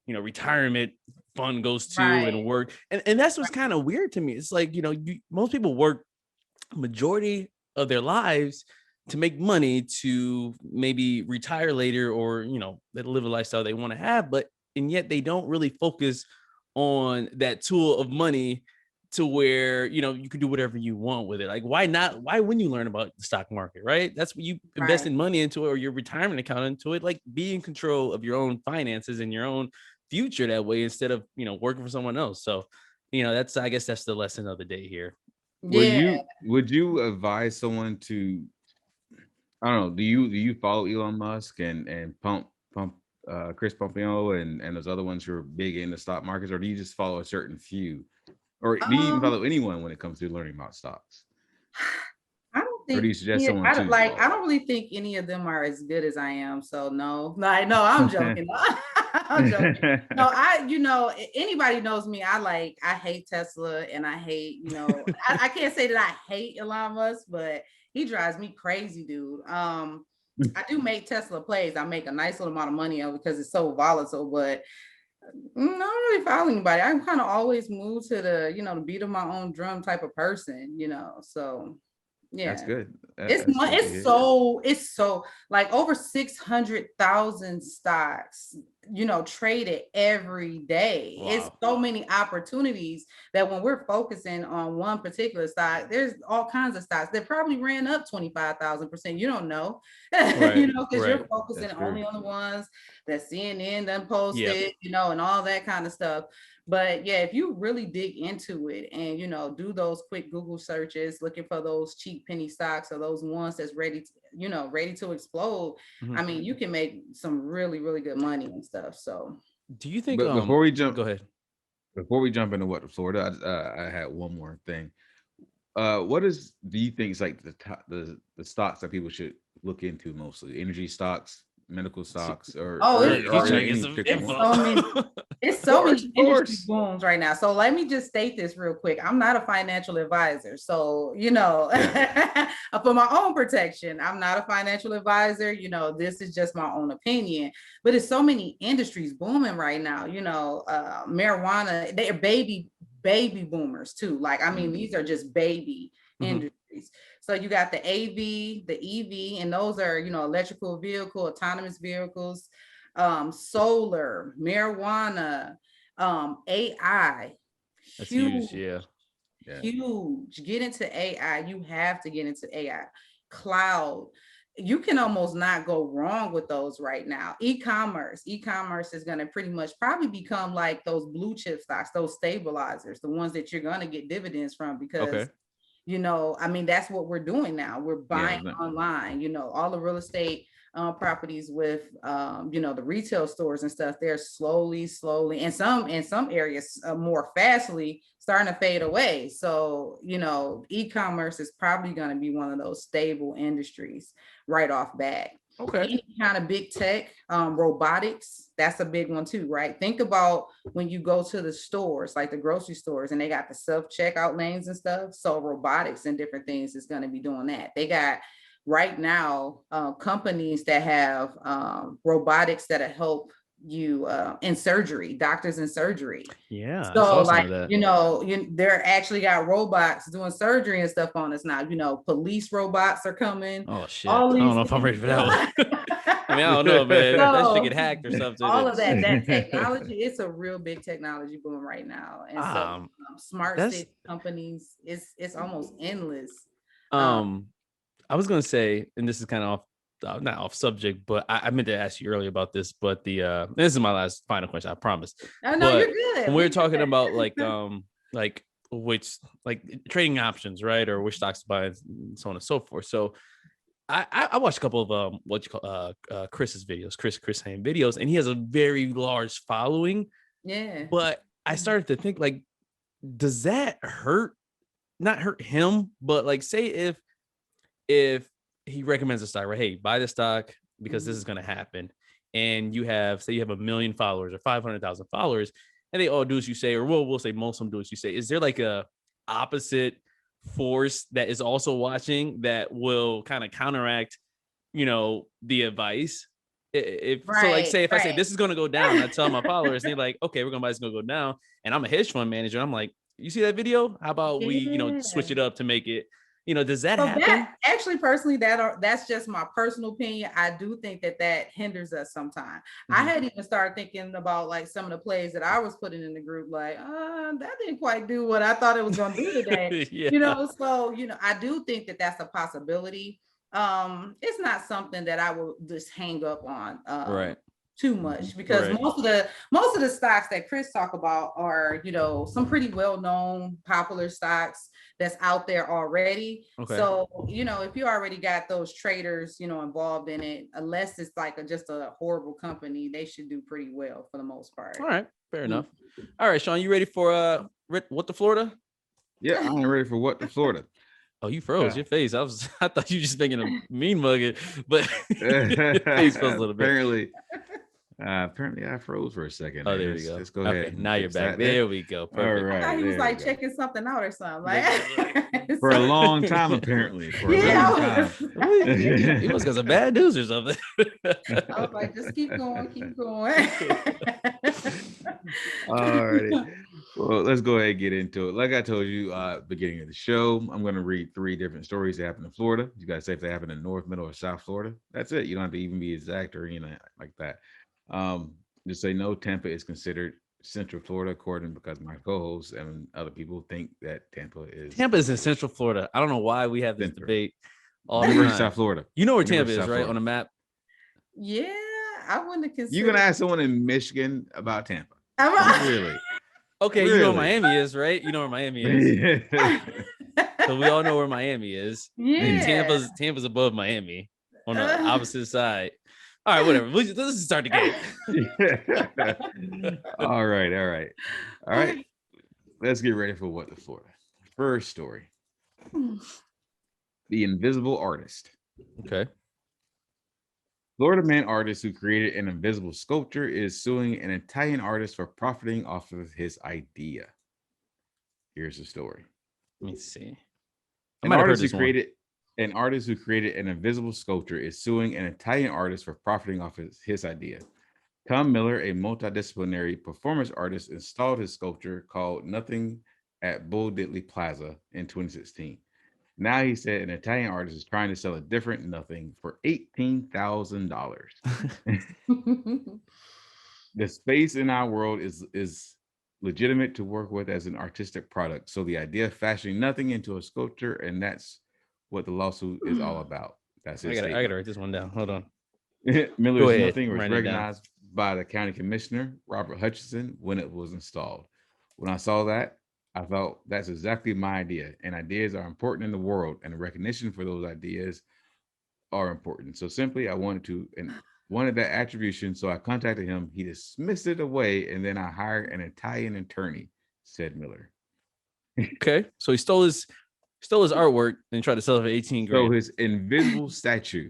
retirement fund goes to and work. And that's what's kind of weird to me. It's like, most people work majority of their lives to make money to maybe retire later, or, you know, they live a lifestyle they want to have, and yet they don't really focus on that tool of money to where, you know, you can do whatever you want with it. Like, why wouldn't you learn about the stock market, right? That's what you invest in money into, or your retirement account into it. Like, be in control of your own finances and your own future that way, instead of, you know, working for someone else. So, you know, I guess that's the lesson of the day here. Would you advise someone to, I don't know, do you follow Elon Musk and Pump Chris Pompeo and those other ones who are big in the stock markets, or do you just follow a certain few? Or do you even follow anyone when it comes to learning about stocks? I don't think. Or do you suggest someone I don't really think any of them are as good as I am. So no, I'm joking. I'm joking. No, anybody knows me. I hate Tesla, and I hate, I can't say that I hate Elon Musk, but he drives me crazy, dude. I do make Tesla plays. I make a nice little amount of money on it because it's so volatile, but not really follow anybody. I'm kind of always moved to the, the beat of my own drum type of person, so yeah. That's good. It's so like over 600,000 stocks, traded every day. Wow. It's so many opportunities that when we're focusing on one particular stock, there's all kinds of stocks that probably ran up 25,000%. You don't know, right, because you're focusing only on the ones that CNN done posted, and all that kind of stuff. But yeah, if you really dig into it and, do those quick Google searches, looking for those cheap penny stocks or those ones that's ready to explode. Mm-hmm. I mean, you can make some really, really good money and stuff. So do you think, but before we jump into what Florida, I had one more thing. Do you think is like the stocks that people should look into mostly? Energy stocks, medical stocks, it's so many industry booms right now. So let me just state this real quick. I'm not a financial advisor. So, for my own protection, I'm not a financial advisor. This is just my own opinion, but it's so many industries booming right now. Marijuana, they're baby boomers too. Like, I mean, these are just baby industries. So you got the AV, the EV, and those are, electrical vehicle, autonomous vehicles, solar, marijuana, AI. That's huge. Yeah. Huge. Get into AI. You have to get into AI. Cloud. You can almost not go wrong with those right now. E-commerce is going to pretty much probably become like those blue chip stocks, those stabilizers, the ones that you're going to get dividends from, because I mean, that's what we're doing now. We're buying online, all the real estate properties with, the retail stores and stuff. They're slowly, and some in some areas more fastly starting to fade away. So, e-commerce is probably going to be one of those stable industries right off bat. Okay. Any kind of big tech, robotics, that's a big one too, right? Think about when you go to the stores, like the grocery stores, and they got the self-checkout lanes and stuff. So robotics and different things is going to be doing that. They got right now companies that have robotics that help you in surgery, doctors in surgery. Yeah. So like, they're actually got robots doing surgery and stuff on us now. Police robots are coming. Oh shit. I don't know if I'm ready for that one. I mean, I don't know, man. That should get hacked or something. All of that technology, it's a real big technology boom right now. And so smart city companies, it's almost endless. I was gonna say, and this is kind of not off subject, but I meant to ask you earlier about this, but this is my last final question, I promise. Oh, no, you're good. When we're talking about like which trading options, right, or which stocks to buy and so on and so forth. So I watched a couple of Chris's videos, Chris Haynes videos, and he has a very large following. Yeah. But I started to think, like, does that not hurt him, but like, say if he recommends a stock, right? Hey, buy the stock because this is going to happen. And you have 1 million followers or 500,000 followers, and they all do as you say, or we'll say most of them do as you say. Is there like a opposite force that is also watching that will kind of counteract, the advice? If I say this is going to go down, I tell my followers, they're like, okay, we're going to buy this, going to go down. And I'm a hedge fund manager. I'm like, you see that video? How about we, switch it up to make it, does that So happen? actually, personally, that's just my personal opinion. I do think that hinders us sometimes. I had even started thinking about like some of the plays that I was putting in the group, like, that didn't quite do what I thought it was going to do today. So I do think that that's a possibility. It's not something that I will just hang up on. Right. Too much, because most of the stocks that Chris talk about are some pretty well-known popular stocks that's out there already. So if you already got those traders involved in it, unless it's like just a horrible company, they should do pretty well for the most part. All right, fair enough. All right, Sean, you ready for what to Florida? Yeah, I'm ready for what to Florida. Oh, you froze your face. I thought you were just making a mean mug, but your face froze a little bit. Apparently I froze for a second. Oh, there we go. Let's go ahead. ahead. Now you're back. There we go. Perfect. All right. I thought he was like checking something out or something. Like for a long time, apparently. For a long time. He must got some bad news or something. I was like, just keep going. All righty. Well, let's go ahead and get into it. Like I told you beginning of the show, I'm going to read 3 different stories that happen in Florida. You guys say if they happen in North, Middle, or South Florida. That's it. You don't have to even be exact or like that. Just say no, Tampa is considered Central Florida, according because my co-hosts and other people think that Tampa is in Central Florida. I don't know why we have this debate all the time. South Florida. You know where Tampa is, right? On the map. Yeah, I wouldn't have considered. You're gonna ask someone in Michigan about Tampa. Really? Okay, really? You know where Miami is, right? You know where Miami is. So we all know where Miami is. Yeah. And Tampa's above Miami on the opposite side. All right, whatever. Let's just start the game. All right. Let's get ready for what to Florida. First story. The Invisible Artist. Okay. Florida man artist who created an invisible sculpture is suing an Italian artist for profiting off of his idea. Here's the story. Let me see. An artist who created an invisible sculpture is suing an Italian artist for profiting off his idea. Tom Miller, a multidisciplinary performance artist, installed his sculpture called Nothing at Bull Diddley Plaza in 2016. Now he said an Italian artist is trying to sell a different nothing for $18,000. The space in our world is legitimate to work with as an artistic product. So the idea of fashioning nothing into a sculpture, and that's what the lawsuit is all about. That's it. I gotta write this one down. Hold on. Miller's nothing was recognized by the county commissioner, Robert Hutchinson, when it was installed. When I saw that, I felt that's exactly my idea. And ideas are important in the world, and the recognition for those ideas are important. So simply, I wanted that attribution. So I contacted him. He dismissed it away, and then I hired an Italian attorney, said Miller. Okay. So he stole his artwork and tried to sell it for $18,000. So his invisible statue.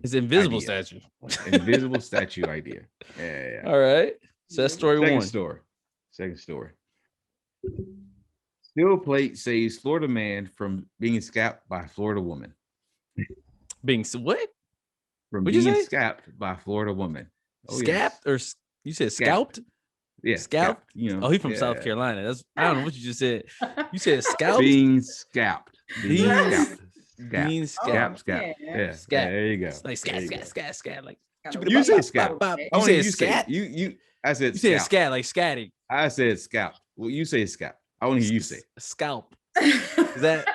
Invisible statue idea. Yeah. All right. So that's story one. Second story. Steel plate saves Florida man from being scalped by Florida woman. Being what? From being scalped by Florida woman. Scapped or you said scalped? Yeah, scalped. You know. Oh, he's from South Carolina. I don't know what you just said. You said scalped. Being scalped. Scalped. Yeah. There you go. Like scat. Like you say scat. You said scat. I said you said scat like scatty. I said scalp. Well, you say scalp. I want to hear you say scalp. Is that?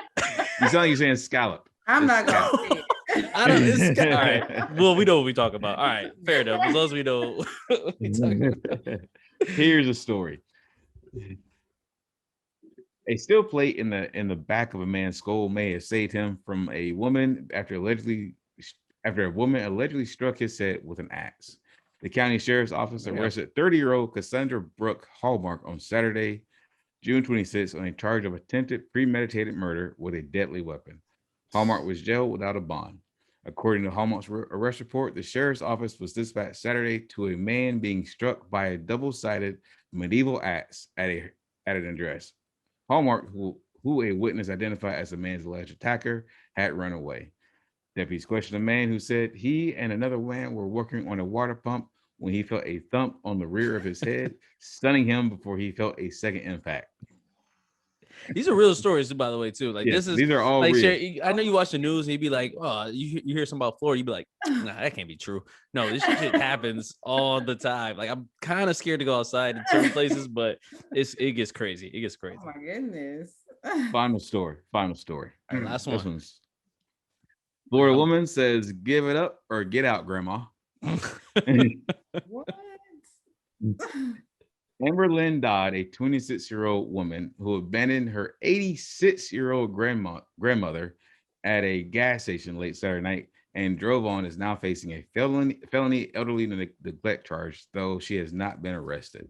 You sound like you're saying scallop. I'm not gonna say it. I don't. All right. Well, we know what we talk about. All right. Fair enough. As long as we know what we talking about. Here's a story. A steel plate in the back of a man's skull may have saved him from a woman after a woman allegedly struck his head with an axe. The county sheriff's office arrested 30-year-old Cassandra Brooke Hallmark on Saturday, June 26th, on a charge of attempted premeditated murder with a deadly weapon. Hallmark was jailed without a bond. According to Hallmark's arrest report, the sheriff's office was dispatched Saturday to a man being struck by a double-sided medieval axe at an address. Hallmark, who a witness identified as the man's alleged attacker, had run away. Deputies questioned a man who said he and another man were working on a water pump when he felt a thump on the rear of his head, stunning him before he felt a second impact. These are real stories, by the way, too. Like these are all like real. Sherri, I know you watch the news and you'd be like, oh, you hear something about Florida, you'd be like, nah, that can't be true. No, this shit happens all the time. Like I'm kind of scared to go outside in certain places, but it gets crazy. It gets crazy. Oh my goodness. Final story. All right, last This one. one's Florida woman says, "Give it up or get out, Grandma." What? Amber Lynn Dodd, a 26-year-old woman who abandoned her 86-year-old grandmother at a gas station late Saturday night and drove on, is now facing a felony elderly neglect charge, though she has not been arrested.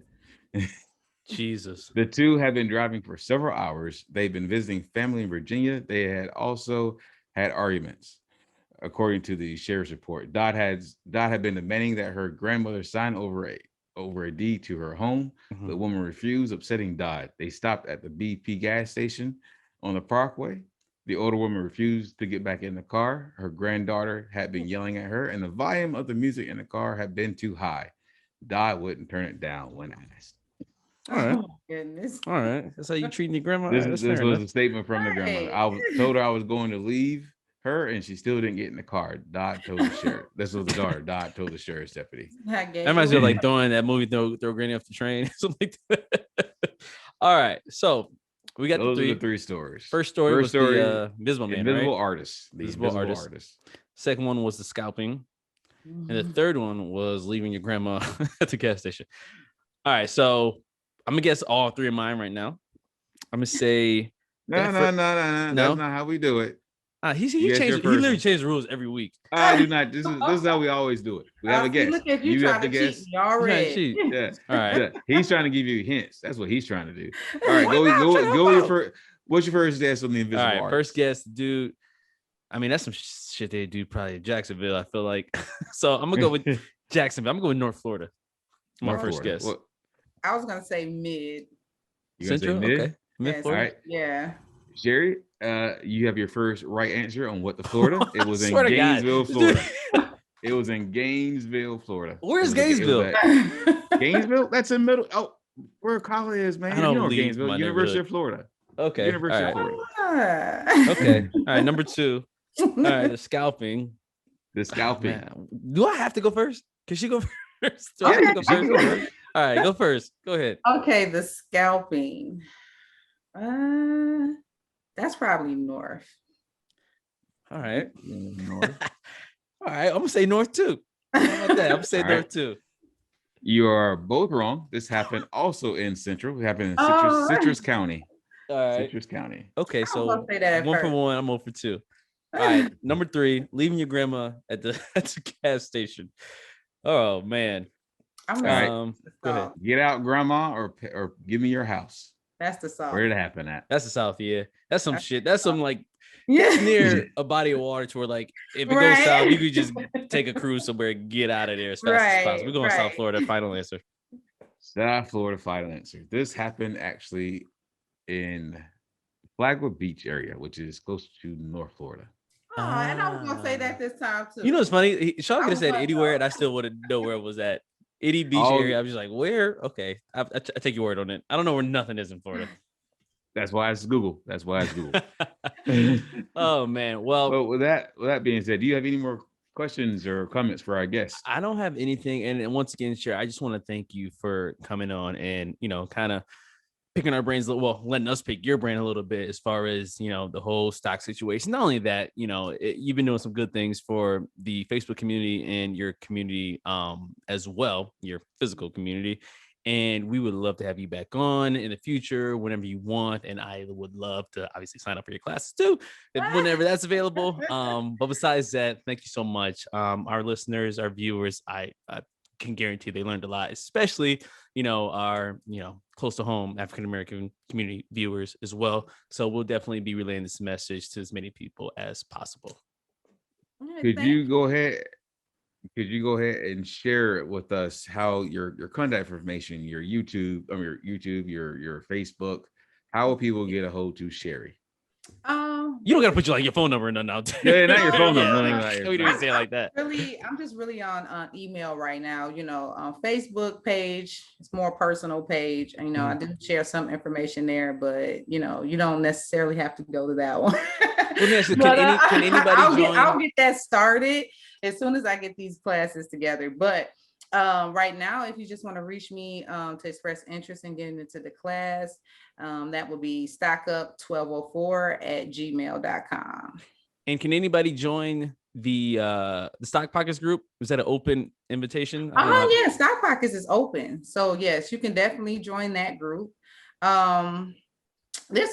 Jesus. The two have been driving for several hours. They've been visiting family in Virginia. They had also had arguments, according to the sheriff's report. Dodd had been demanding that her grandmother sign over a deed to her home. The woman refused, upsetting Dodd. They stopped at the BP gas station on the Parkway. The older woman refused to get back in the car. Her granddaughter had been yelling at her, and the volume of the music in the car had been too high. Dodd wouldn't turn it down when asked. All right. Oh, goodness. All right. That's how you treating your grandma. This Right, was a statement from the grandmother. I told her I was going to leave her, and she still didn't get in the car. Dodd told the sheriff. This was the daughter. Dodd told the sheriff's deputy. That reminds me of like throwing that movie, throw Granny off the train, something like that. All right, so we got Those are the three stories. First story was the Invisible Man, Invisible right? Artist. The Invisible Artist. Second one was the scalping, and the third one was leaving your grandma at the gas station. All right, so I'm gonna guess all three of mine right now. I'm gonna say no. That's not how we do it. He literally changed the rules every week. I do not. This is how we always do it. We have a guess. Look at you trying to guess. Cheat. Already. Yeah. All right. Yeah. He's trying to give you hints. That's what he's trying to do. All right. Go your first. What's your first guess on the Invisible Artist? All right. First guess, dude. I mean, that's some shit they do probably in Jacksonville, I feel like. So I'm gonna go with Jacksonville. I'm gonna go with North Florida. My first guess. What? I was gonna say mid. Central? Mid? Okay. Mid Florida. All right. Yeah. Sherri, you have your first right answer on what the Florida. It was in Gainesville, Florida. It was in Gainesville, Florida. Where's Gainesville? Gainesville? That's in middle. Oh, where college is, man. I don't know Gainesville, University of Florida. Okay. University of Florida. Okay. All right. Number two. All right. The scalping. Do I have to go first? Can she go first? Do I have to go first? All right. Go first. Go ahead. Okay. The scalping. That's probably North. All right. North. All right. I'm gonna say North too. How about that? I'm gonna say North too. You are both wrong. This happened also in Central. It happened in Citrus County. All right. Citrus County. Okay, so 1 for 1. I'm 0 for 2. All right. Number 3, leaving your grandma at the gas station. Oh man. All right. Go ahead. Get out, grandma, or give me your house. That's the South. Where did it happen at? That's the South, yeah. That's some shit. That's some like near a body of water to where like if it goes south, you could just take a cruise somewhere and get out of there as fast as possible. We're going South Florida. Final answer. South Florida. Final answer. This happened actually in Flagler Beach area, which is close to North Florida. Oh, and I was gonna say that this time too. You know what's funny? Sean could have said anywhere, and I still wouldn't know where it was at. Itty Beach area. I was just like, where? Okay, I take your word on it. I don't know where nothing is in Florida. That's why it's Google. Oh man. Well, with that being said, do you have any more questions or comments for our guests? I don't have anything. And once again, Sherri, I just want to thank you for coming on and kind of picking our brains, letting us pick your brain a little bit as far as, the whole stock situation. Not only that, you've been doing some good things for the Facebook community and your community as well, your physical community. And we would love to have you back on in the future, whenever you want. And I would love to obviously sign up for your classes too, whenever that's available. But besides that, thank you so much. Our listeners, our viewers, I can guarantee they learned a lot, especially, our, close to home African American community viewers as well. So we'll definitely be relaying this message to as many people as possible. Could you go ahead and share with us how your contact information, your YouTube, your Facebook, how will people get a hold to Sherri? You don't gotta put your phone number and nothing out there. Yeah, not your phone number. We didn't say it like that. I'm just really on email right now. Facebook page, it's more personal page. And, I do share some information there, but you don't necessarily have to go to that one. Can anybody join? I'll get that started as soon as I get these classes together. But right now, if you just want to reach me to express interest in getting into the class, that will be stockup1204@gmail.com. And can anybody join the Stock Pockets group? Was that an open invitation? Yeah, Stock Pockets is open. So yes, you can definitely join that group. There's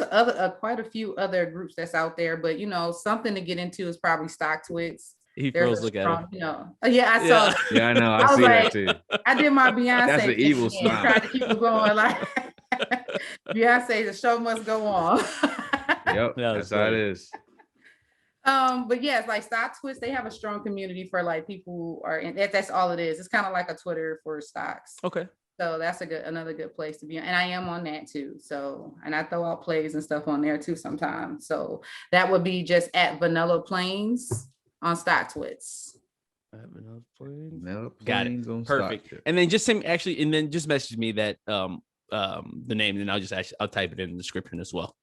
quite a few other groups that's out there, but something to get into is probably Stock Twits. He throws look at him. Yeah, I saw. Yeah, I know. I see that too. I did my Beyonce. That's the evil smile. Tried to keep it going like Beyonce. The show must go on. Yep, that's how it is. But yes, like Stock Twits, they have a strong community for like people who are in that. That's all it is. It's kind of like a Twitter for stocks. Okay. So that's another good place to be on. And I am on that too. So, and I throw out plays and stuff on there too sometimes. So that would be just at Vanilla Plains on Stock Twits. Got it. Perfect. And then just message me that the name, and I'll type it in the description as well.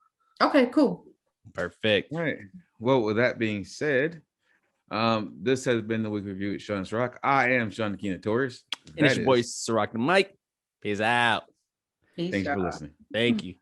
Okay, cool. Perfect. All right. Well, with that being said, this has been the week review with Sean and Serak. I am Sean Kina Torres. And it's your boy Serak the Mike. Peace out. Peace. Thanks for listening. Thank you.